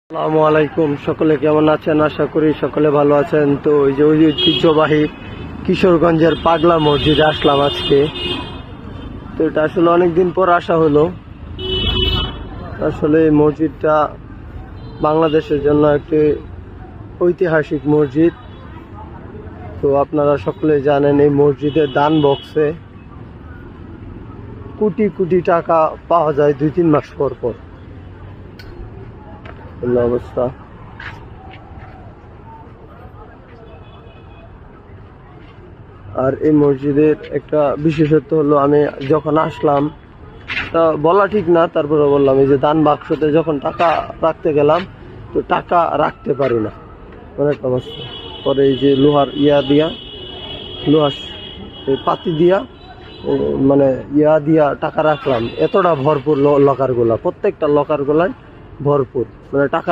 আসসালামু আলাইকুম, সকলে কেমন আছেন? আশা করি সকলে ভালো আছেন। তো ওই যে ঐতিহ্যবাহী কিশোরগঞ্জের পাগলা মসজিদে আসলাম আজকে। তো এটা আসলে অনেকদিন পর আসা হলো। আসলে এই মসজিদটা বাংলাদেশের জন্য একটি ঐতিহাসিক মসজিদ। তো আপনারা সকলে জানেন এই মসজিদের দান বক্সে কোটি কোটি টাকা পাওয়া যায় 2-3 মাস পর পর। অবস্থা। আর এই মসজিদের একটা বিশেষত্ব হলো, আমি যখন আসলাম তা বলা ঠিক না, তারপরে বললাম এই যে দান বাক্সতে যখন টাকা রাখতে গেলাম তো টাকা রাখতে পারি না, অনেক অবস্থা। পরে এই যে লোহার লোহার পাতি দিয়া মানে দিয়া টাকা রাখলাম। এতটা ভরপুর লকারগুলা, প্রত্যেকটা লকারগুলাই ভরপুর, মানে টাকা